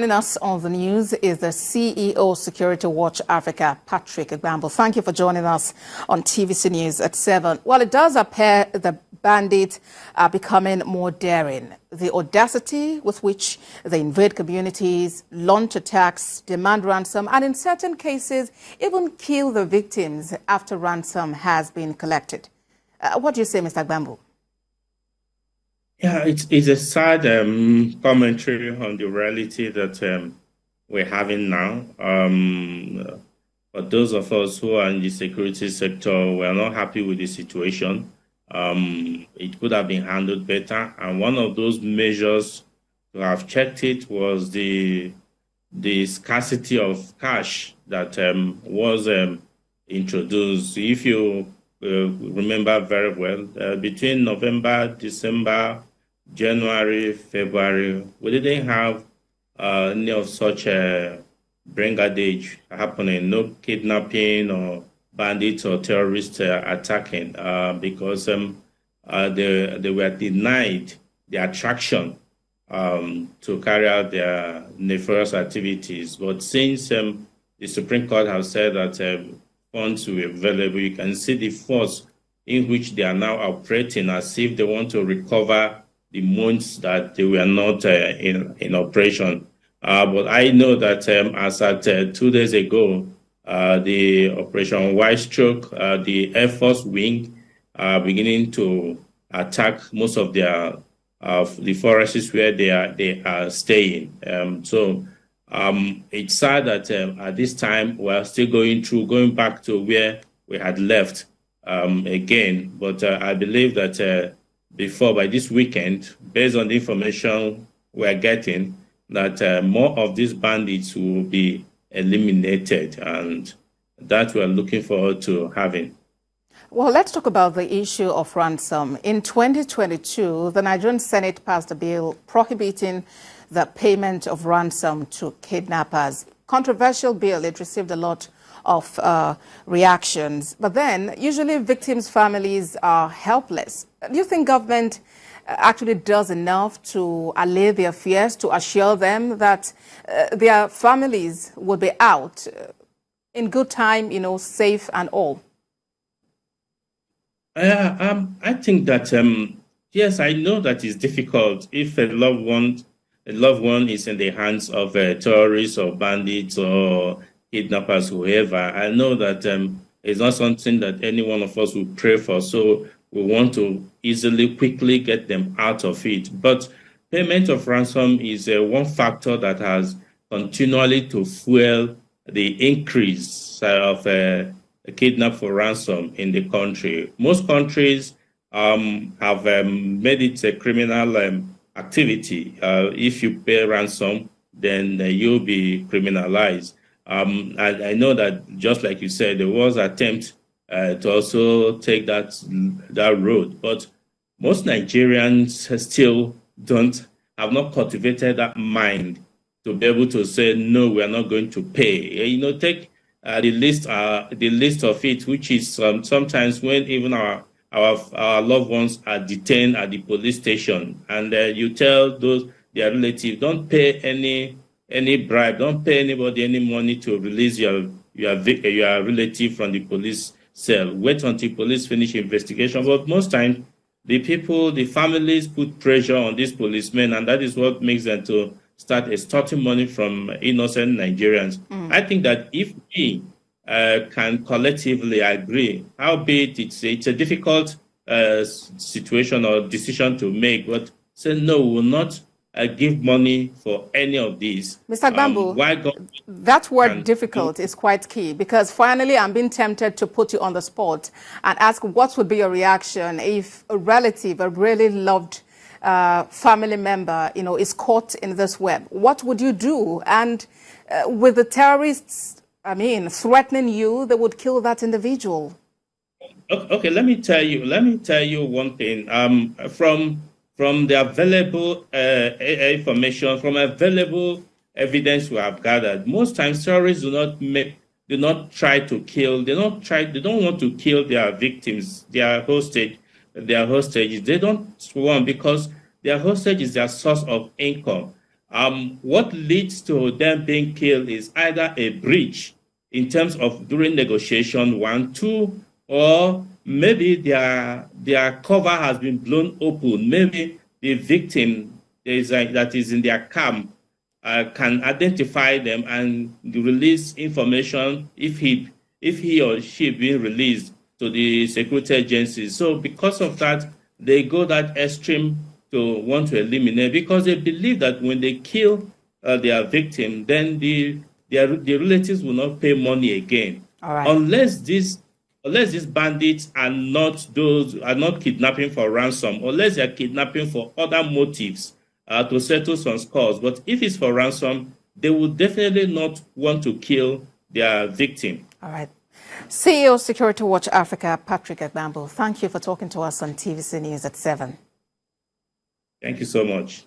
Joining us on the news is the CEO Security Watch Africa, Patrick Agbambu. Thank you for joining us on TVC News at 7. Well, it does appear the bandits are becoming more daring. The audacity with which they invade communities, launch attacks, demand ransom, and in certain cases, even kill the victims after ransom has been collected. What do you say, Mr. Agbambu? Yeah, it's a sad commentary on the reality that we're having now. For those of us who are in the security sector, we're not happy with the situation. It could have been handled better. And one of those measures to have checked it was the scarcity of cash that was introduced. If you remember very well, between November, December, January, February, we didn't have any of such brigandage happening, no kidnapping or bandits or terrorists attacking because they were denied the attraction to carry out their nefarious activities. But since the Supreme Court has said that funds will be available, you can see the force in which they are now operating as if they want to recover the months that they were not in operation. But I know that as at 2 days ago, the Operation White Stroke, the Air Force Wing, are beginning to attack most of their the forests where they are staying. So it's sad that at this time we're still going back to where we had left again. But I believe that by this weekend, based on the information we're getting, that more of these bandits will be eliminated, and that we're looking forward to having. Well, let's talk about the issue of ransom. In 2022, the Nigerian Senate passed a bill prohibiting the payment of ransom to kidnappers. Controversial bill. It received a lot of reactions. But then, usually victims' families are helpless. Do you think government actually does enough to allay their fears, to assure them that their families will be out in good time, safe and all? I think that, yes, I know that it's difficult if a loved one is in the hands of terrorists or bandits or kidnappers, whoever. I know that it's not something that any one of us would pray for. So we want to quickly get them out of it. But payment of ransom is one factor that has continually to fuel the increase of kidnap for ransom in the country. Most countries have made it a criminal activity. If you pay ransom, then you'll be criminalized. I know that, just like you said, there was an attempt to also take that road, but most Nigerians still have not cultivated that mind to be able to say, no, we are not going to pay. Take the list of it, which is sometimes when even our loved ones are detained at the police station, and you tell their relatives, don't pay any bribe, don't pay anybody any money to release your relative from the police cell. Wait until police finish investigation. But most times, the families put pressure on these policemen, and that is what makes them to start extorting money from innocent Nigerians. I think that if we can collectively agree, albeit it's a difficult situation or decision to make, but say no, we will not give money for any of these. Mr. Agbambu, that word difficult is quite key, because finally I'm being tempted to put you on the spot and ask what would be your reaction if a relative, a really loved family member, is caught in this web. What would you do? And with the terrorists, threatening you, they would kill that individual. Okay, let me tell you one thing. From the available information, from available evidence we have gathered, most times terrorists do not try to kill. They don't want to kill their victims, their hostages. They don't want, because their hostage is their source of income. what leads to them being killed is either a breach in terms of during negotiation, 1, 2, or maybe their cover has been blown open. Maybe the victim that is in their camp can identify them and release information if he or she being released to the security agencies. So because of that, they go that extreme to want to eliminate, because they believe that when they kill their victim, then the relatives will not pay money again. All right. Unless these bandits are not kidnapping for ransom, unless they are kidnapping for other motives to settle some scores. But if it's for ransom, they will definitely not want to kill their victim. All right. CEO Security Watch Africa, Patrick Agbambu, thank you for talking to us on TVC News at 7. Thank you so much.